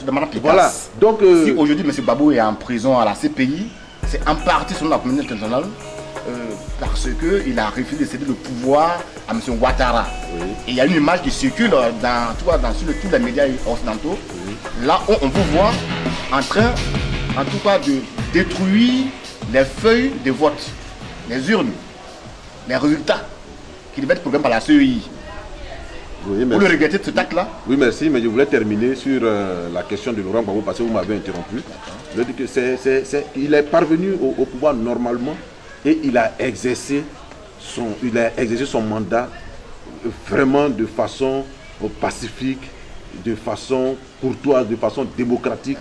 de Mme Picasse. Voilà. Donc, si aujourd'hui M. Babou est en prison à la CPI, c'est en partie selon la communauté internationale parce qu'il a refusé de céder le pouvoir à M. Ouattara. Oui. Et il y a une image qui circule sur tous les médias occidentaux. Oui. Là où on peut voir en train, en tout cas, de détruire les feuilles de vote, les urnes, les résultats qui devaient être programmés par la CEI. Oui, vous le regrettez de cet acte-là? Oui, merci, mais je voulais terminer sur la question de Laurent Gbagbo parce que vous m'avez interrompu. Je dis que il est parvenu au pouvoir normalement et il a exercé son mandat vraiment de façon pacifique, de façon courtoise, de façon démocratique.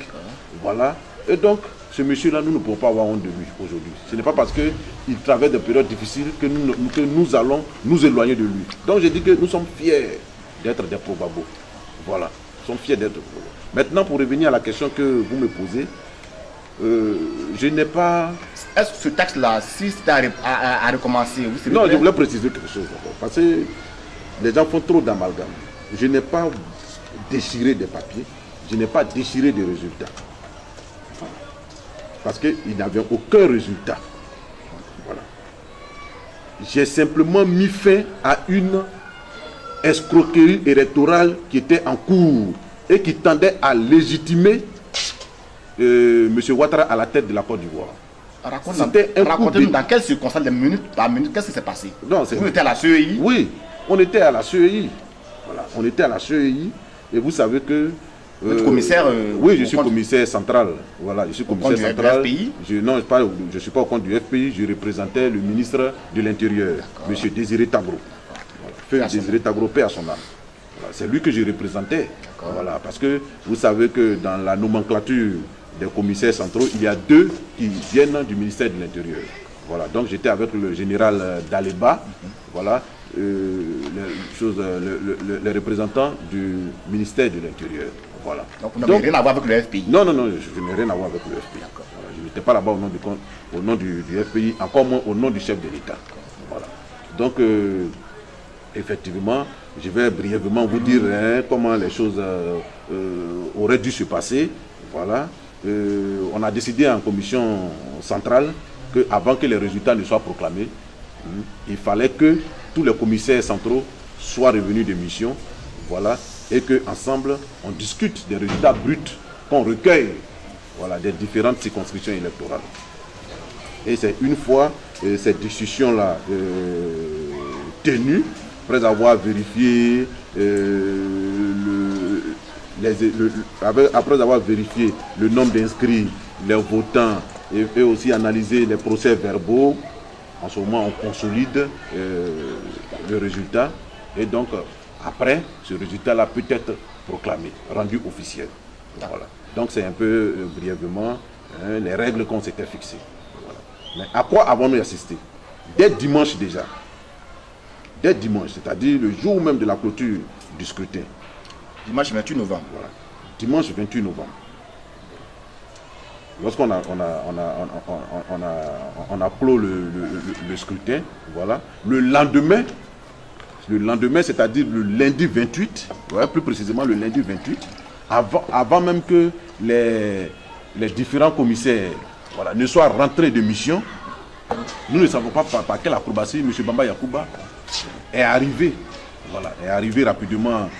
Voilà. Et donc, ce monsieur-là, nous ne pouvons pas avoir honte de lui aujourd'hui. Ce n'est pas parce qu'il traverse des périodes difficiles que nous allons nous éloigner de lui. Donc, je dis que nous sommes fiers d'être des Gbagbo. Voilà. Nous sommes fiers d'être des Gbagbo. Maintenant, pour revenir à la question que vous me posez, je n'ai pas... Est-ce que ce texte-là, si c'était à recommencer, vous non, je voulais préciser quelque chose d'abord. Parce que les gens font trop d'amalgame. Je n'ai pas déchiré des papiers. Je n'ai pas déchiré des résultats. Parce qu'il n'avait aucun résultat. Voilà. J'ai simplement mis fin à une escroquerie électorale qui était en cours et qui tendait à légitimer M. Ouattara à la tête de la Côte d'Ivoire. Racontez-nous dans quelles circonstances, de minute par minute, qu'est-ce qui s'est passé? Vous étiez à la CEI? Oui, on était à la CEI. Voilà, on était à la CEI et vous savez que... Vous êtes commissaire oui, je suis commissaire central. Voilà, je suis commissaire central. Du FPI? Non, je ne suis pas au compte du FPI, je représentais le ministre de l'Intérieur, M. Désiré Tagro. Voilà, Désiré Tagro, paix à son âme. Voilà, c'est lui que je représentais. Voilà, parce que vous savez que dans la nomenclature des commissaires centraux, il y a deux qui viennent du ministère de l'Intérieur. Voilà, donc j'étais avec le général Daleba, voilà, les représentants du ministère de l'Intérieur. Voilà. Donc vous n'avez rien à voir avec le FPI? Non, je n'ai rien à voir avec le FPI. Voilà, je n'étais pas là-bas au nom du FPI, encore moins au nom du chef de l'État. Voilà. Donc, effectivement, je vais brièvement vous dire comment les choses auraient dû se passer. Voilà. On a décidé en commission centrale qu'avant que les résultats ne soient proclamés, il fallait que tous les commissaires centraux soient revenus de mission. Voilà. Et qu'ensemble, on discute des résultats bruts qu'on recueille, voilà, des différentes circonscriptions électorales. Et c'est une fois cette discussion-là tenue, après avoir vérifié après avoir vérifié le nombre d'inscrits, les votants, et aussi analysé les procès-verbaux, en ce moment on consolide le résultat. Et donc, après, ce résultat-là peut être proclamé, rendu officiel. Voilà. Donc c'est un peu brièvement les règles qu'on s'était fixées. Voilà. Mais à quoi avons-nous assisté? Dès dimanche déjà. Dès dimanche, c'est-à-dire le jour même de la clôture du scrutin. Dimanche 28 novembre. Voilà. Dimanche 28 novembre. Lorsqu'on a clos le scrutin, voilà. Le lendemain, c'est-à-dire le lundi 28, ouais, plus précisément le lundi 28, avant même que les différents commissaires, voilà, ne soient rentrés de mission, nous ne savons pas par quelle acrobatie M. Bamba Yacouba est arrivé, voilà, est arrivé rapidement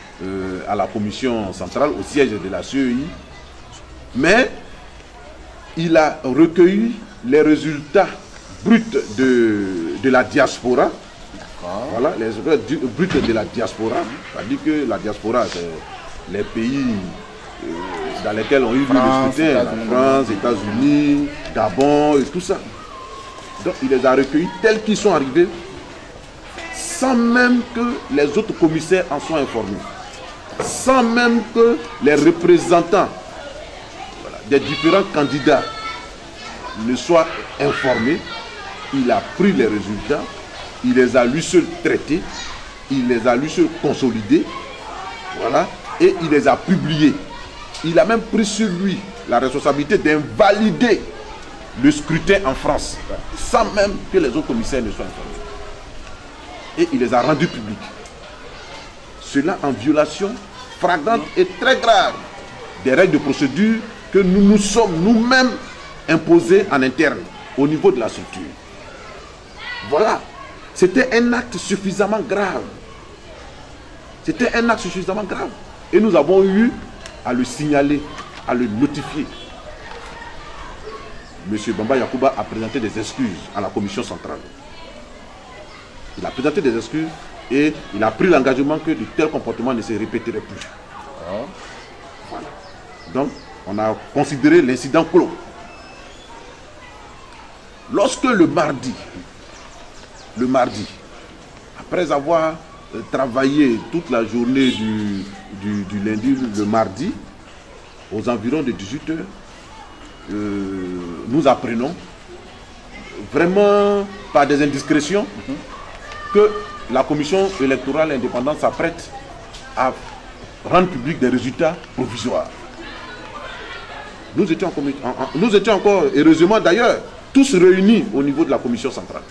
à la commission centrale, au siège de la CEI, mais il a recueilli les résultats bruts de la diaspora. Voilà, les résultats bruts de la diaspora. C'est-à-dire que la diaspora, c'est les pays dans lesquels on a eu le scrutin, la France, États-Unis, Gabon et tout ça. Donc il les a recueillis tels qu'ils sont arrivés, sans même que les autres commissaires en soient informés, sans même que les représentants, voilà, des différents candidats ne soient informés. Il a pris les résultats, il les a lui seul traités, il les a lui seul consolidés, voilà, et il les a publiés. Il a même pris sur lui la responsabilité d'invalider le scrutin en France, sans même que les autres commissaires ne soient informés. Et il les a rendus publics. Cela en violation flagrante et très grave des règles de procédure que nous nous sommes nous-mêmes imposées en interne, au niveau de la structure. Voilà. C'était un acte suffisamment grave. C'était un acte suffisamment grave. Et nous avons eu à le signaler, à le notifier. Monsieur Bamba Yacouba a présenté des excuses à la commission centrale. Il a présenté des excuses et il a pris l'engagement que de tels comportements ne se répéteraient plus. Voilà. Donc, on a considéré l'incident clos. Lorsque le mardi, après avoir travaillé toute la journée du lundi, le mardi, aux environs de 18 h, nous apprenons, vraiment par des indiscrétions, que la commission électorale indépendante s'apprête à rendre public des résultats provisoires. Nous étions encore, heureusement d'ailleurs, tous réunis au niveau de la commission centrale.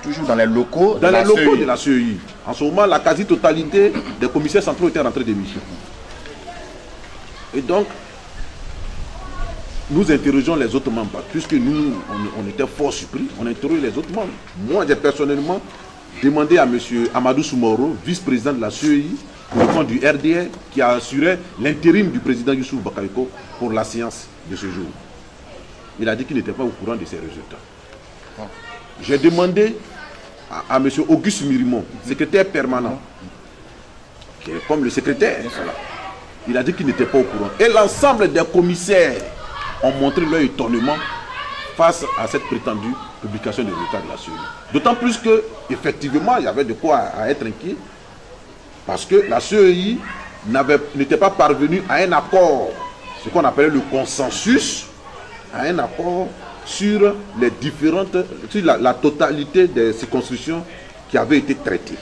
Toujours dans les locaux de la CEI. En ce moment, la quasi-totalité des commissaires centraux étaient rentrés des missions. Et donc, nous interrogeons les autres membres, puisque nous, on était fort surpris, on interroge les autres membres. Moi, j'ai personnellement demandé à M. Amadou Soumoro, vice-président de la CEI, au compte du RDR, qui a assuré l'intérim du président Youssouf Bakariko pour la séance de ce jour. Il a dit qu'il n'était pas au courant de ces résultats. J'ai demandé à M. Auguste Mirimon, secrétaire permanent, qui est comme le secrétaire, il a dit qu'il n'était pas au courant. Et l'ensemble des commissaires ont montré leur étonnement face à cette prétendue publication des résultats de la CEI. D'autant plus qu'effectivement, il y avait de quoi à être inquiet, parce que la CEI n'était pas parvenue à un accord, ce qu'on appelait le consensus, à un accord sur les différentes, sur la totalité des circonscriptions qui avaient été traitées.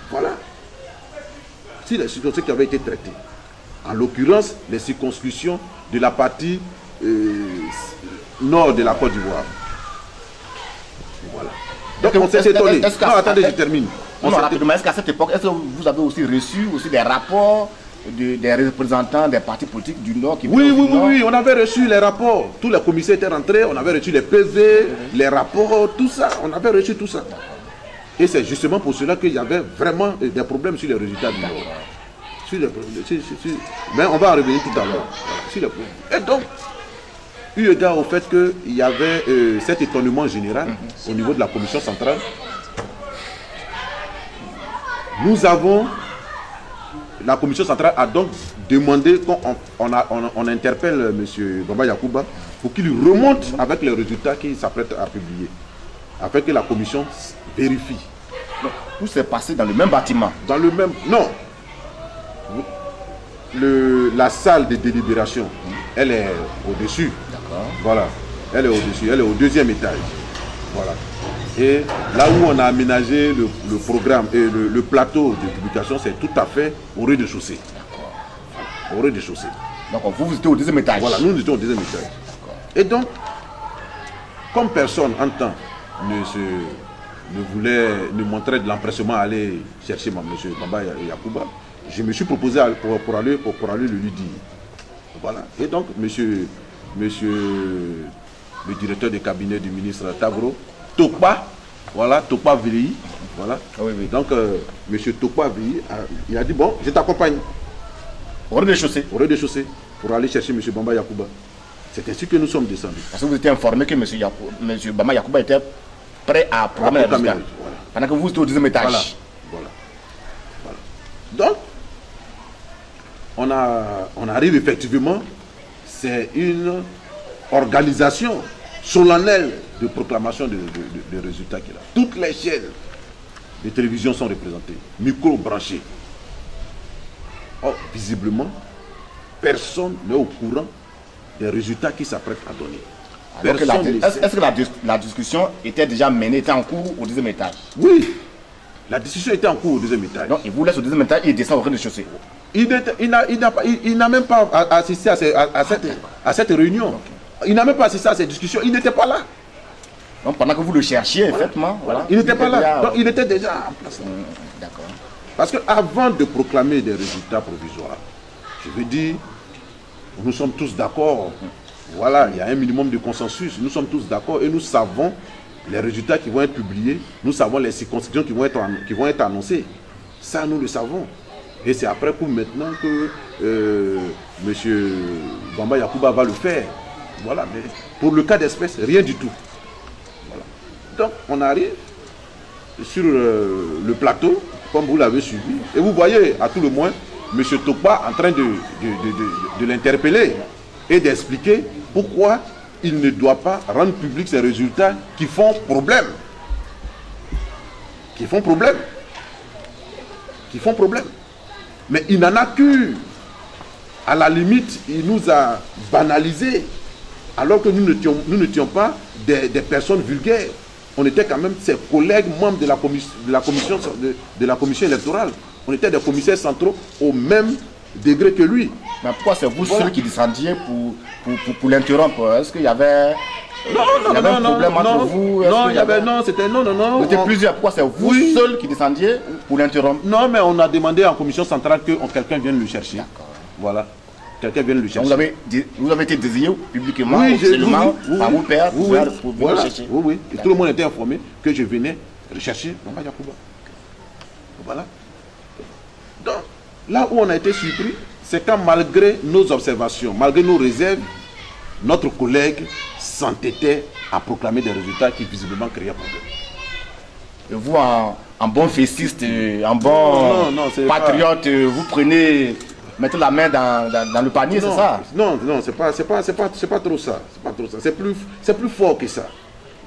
Voilà. Si les circonscriptions qui avaient été traitées. En l'occurrence, les circonscriptions de la partie nord de la Côte d'Ivoire. Voilà. Donc on s'est étonné. Non, attendez, je termine. Est-ce qu'à cette époque, est-ce que vous avez aussi reçu des rapports des représentants des partis politiques du Nord qui Oui, on avait reçu les rapports. Tous les commissaires étaient rentrés, on avait reçu les PV, les rapports, tout ça. On avait reçu tout ça. Et c'est justement pour cela qu'il y avait vraiment des problèmes sur les résultats du Nord. Mais on va en revenir tout à l'heure. Et donc, eu égard au fait qu'il y avait cet étonnement général au niveau de la commission centrale, la commission centrale a donc demandé qu'on interpelle M. Bamba Yacouba pour qu'il remonte avec les résultats qu'il s'apprête à publier, afin que la commission vérifie. Donc, tout s'est passé dans le même bâtiment. Dans le même... Non. La salle de délibération, elle est au-dessus. D'accord. Voilà. Elle est au-dessus. Elle est au deuxième étage. Voilà. Et là où on a aménagé le programme et le plateau de publication, c'est tout à fait au rez-de-chaussée. Au rez-de-chaussée. Donc vous étiez au deuxième étage. Voilà, nous étions au deuxième étage. Et donc, comme personne en temps ne montrait de l'empressement à aller chercher M. Bamba Yacouba, je me suis proposé pour aller le lui dire. Voilà. Et donc, monsieur le directeur de cabinet du ministre Tavro, Tokpa Vili, voilà. Oui. Donc, monsieur Tokpa Vili, il a dit, bon, je t'accompagne. Au rez-de-chaussée. Au rez-de-chaussée, pour aller chercher monsieur Bamba Yacouba. C'est ainsi que nous sommes descendus. Parce que vous étiez informé que monsieur Bamba Yacouba était prêt à programmer la résultat. Voilà. Pendant que vous étiez au deuxième étage. Voilà. Donc, on arrive effectivement, c'est une organisation solennelle de proclamation de résultats qu'il a. Toutes les chaînes de télévision sont représentées, micro branchés. Or, visiblement, personne n'est au courant des résultats qu'il s'apprête à donner. Est-ce que la discussion était déjà menée, était en cours au deuxième étage? Oui, la discussion était en cours au deuxième étage. Donc il vous laisse au deuxième étage et il descend au rez-de-chaussée. Il n'a même pas assisté à cette réunion. Okay. Il n'a même pas assisté à cette discussion. Il n'était pas là. Donc pendant que vous le cherchiez, effectivement, voilà, il n'était pas là. Donc il était déjà en place. D'accord. Parce qu'avant de proclamer des résultats provisoires, Je veux dire, nous sommes tous d'accord. Voilà, il y a un minimum de consensus. Nous sommes tous d'accord et nous savons les résultats qui vont être publiés. Nous savons les circonscriptions qui vont être annoncées. Ça, nous le savons. Et c'est après coup maintenant que M. Bamba Yacouba va le faire. Voilà, mais pour le cas d'espèce, rien du tout. Voilà. Donc, on arrive sur le plateau, comme vous l'avez suivi, et vous voyez à tout le moins M. Tokpa en train de l'interpeller et d'expliquer pourquoi il ne doit pas rendre public ces résultats qui font problème. Qui font problème. Qui font problème. Mais il n'en a qu'une. À la limite, il nous a banalisé. Alors que nous n'étions pas des personnes vulgaires. On était quand même ses collègues membres de la commission électorale. On était des commissaires centraux au même degré que lui. Mais pourquoi c'est vous seul qui descendiez pour l'interrompre? Est-ce qu'il y avait un problème entre vous? Non. Vous étiez plusieurs. Pourquoi c'est vous seul qui descendiez pour l'interrompre? Non, mais on a demandé en commission centrale que quelqu'un vienne le chercher. Voilà. Quelqu'un vienne le chercher. Vous avez été désigné publiquement, officiellement, par vos pères pour venir chercher. Oui. Et tout le monde était informé que je venais rechercher Bamba Yacouba. Voilà. Donc, là où on a été surpris, c'est quand malgré nos observations, malgré nos réserves, notre collègue s'entêtait à proclamer des résultats qui visiblement créaient problème. Et vous, en bon fessiste, en bon patriote, vous mettez la main dans le panier, c'est ça? Non, c'est pas trop ça. C'est plus fort que ça.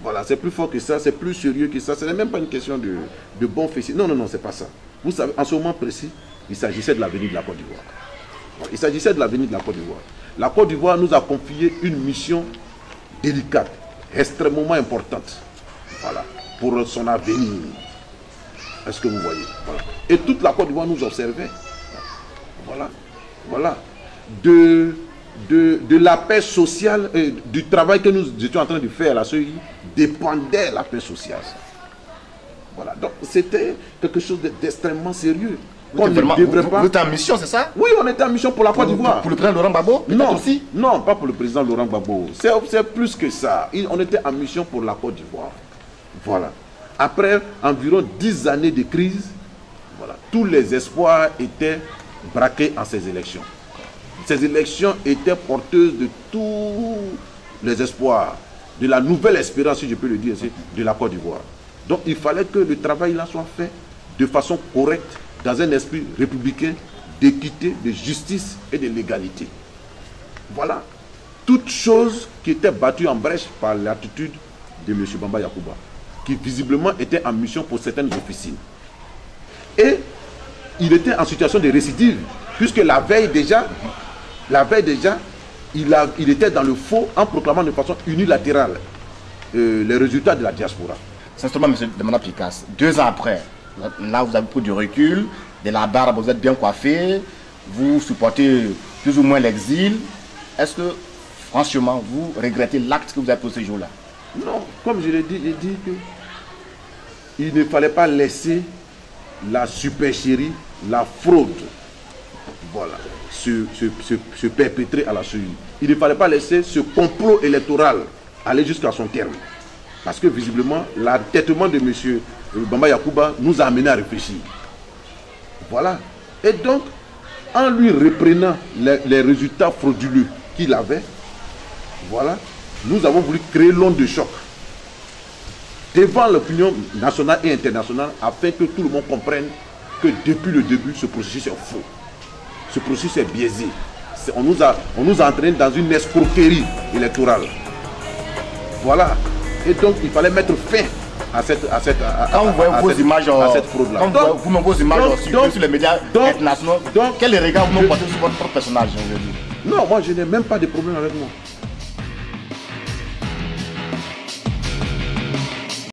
Voilà, c'est plus fort que ça, c'est plus sérieux que ça. Ce n'est même pas une question de bon fessiste. Non, c'est pas ça. Vous savez, en ce moment précis, il s'agissait de l'avenir de la Côte d'Ivoire. Il s'agissait de l'avenir de la Côte d'Ivoire. La Côte d'Ivoire nous a confié une mission délicate, extrêmement importante. Voilà, pour son avenir. Est-ce que vous voyez? Voilà. Et toute la Côte d'Ivoire nous observait. Voilà. De la paix sociale, du travail que nous étions en train de faire à la CEI, dépendait la paix sociale. Voilà. Donc c'était quelque chose d'extrêmement sérieux. Vous êtes en mission, c'est ça? Oui, on était en mission pour la Côte d'Ivoire. Pour le président Laurent Gbagbo? Non, pas pour le président Laurent Gbagbo. C'est plus que ça. On était en mission pour la Côte d'Ivoire. Voilà. Après environ 10 années de crise, voilà, tous les espoirs étaient braqués en ces élections. Ces élections étaient porteuses de tous les espoirs, de la nouvelle espérance, si je peux le dire ainsi, de la Côte d'Ivoire. Donc il fallait que le travail là soit fait de façon correcte, dans un esprit républicain, d'équité, de justice et de légalité. Voilà. Toutes choses qui étaient battues en brèche par l'attitude de M. Bamba Yacouba, qui visiblement était en mission pour certaines officines. Et il était en situation de récidive, puisque la veille déjà, il était dans le faux en proclamant de façon unilatérale les résultats de la diaspora. Sincèrement, M. Demana Picasse, 2 ans après, là vous avez pris du recul, de la barbe, vous êtes bien coiffé, vous supportez plus ou moins l'exil. Est-ce que, franchement, vous regrettez l'acte que vous avez posé ce jour-là? Non, comme je l'ai dit, j'ai dit qu'il ne fallait pas laisser la supercherie, la fraude, voilà, se perpétrer à la CEI. Il ne fallait pas laisser ce complot électoral aller jusqu'à son terme. Parce que visiblement, l'entêtement de M. Bamba Yacouba nous a amené à réfléchir. Voilà. Et donc, en lui reprenant les résultats frauduleux qu'il avait, voilà, nous avons voulu créer l'onde de choc devant l'opinion nationale et internationale afin que tout le monde comprenne que depuis le début, ce processus est faux. Ce processus est biaisé. On nous a entraînés dans une escroquerie électorale. Voilà. Et donc, il fallait mettre fin à cette fraude-là. Quand vous voyez vos images sur les médias internationaux, quel regard vous portez sur votre propre personnage aujourd'hui? Non, moi, je n'ai même pas de problème avec moi.